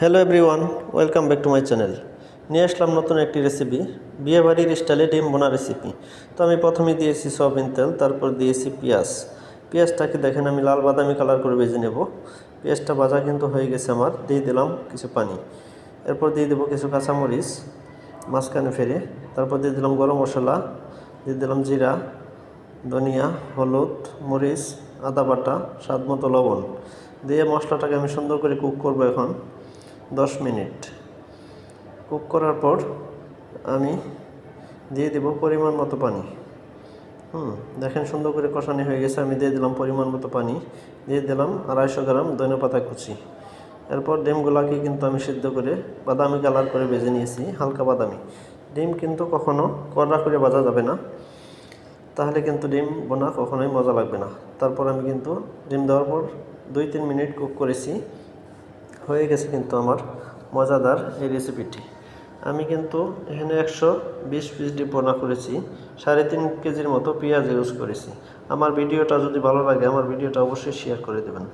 Hello everyone, welcome back to my channel. নিয়ে আসলাম নতুন একটি রেসিপি, বিয়েবাড়ির স্টাইলে ডিম বোনা রেসিপি। তো আমি প্রথমে দিয়েছি সয়াবিন তেল, তারপর দিয়েছি পেঁয়াজ। পেঁয়াজটাকে দেখেন আমি লাল বাদামি কালার করে ভেজে নেব। পেঁয়াজটা ভাজা কিন্তু হয়ে গেছে আমার। দিয়ে দিলাম কিছু পানি, এরপর দিয়ে দেবো কিছু কাঁচামরিচ মাঝখানে ফেলে, তারপর দিয়ে দিলাম গরম মশলা, দিয়ে দিলাম জিরা, ধনিয়া, হলুদ, মরিচ, আদা বাটা, স্বাদ মতো লবণ দিয়ে মশলাটাকে আমি সুন্দর করে কুক করব। এখন 10 মিনিট কুক করার পর আমি দিয়ে দেব পরিমাণ মতো পানি। দেখেন সুন্দর করে কষানি হয়ে গেছে। আমি দিয়ে দিলাম পরিমাণ মতো পানি, দিয়ে দিলাম 250 গ্রাম ধনেপাতা কুচি। এরপর ডিমগুলাকে কিন্তু আমি সিদ্ধ করে বাদামি কালার করে ভেজে নিয়েছি, হালকা বাদামি। ডিম কিন্তু কখনো কড়া করে ভাজা যাবে না, তাহলে কিন্তু ডিম বোনা কখনোই মজা লাগবে না। তারপর আমি কিন্তু ডিম দেওয়ার পর 2-3 মিনিট কুক করেছি। হয়ে গেছে কিন্তু আমার মজাদার এই রেসিপিটি। আমি কিন্তু এখানে 120 পিস ডিম বোনা করেছি, 3.5 কেজির মতো পেঁয়াজ ইউজ করেছি। আমার ভিডিওটা যদি ভালো লাগে আমার ভিডিওটা অবশ্যই শেয়ার করে দেবেন।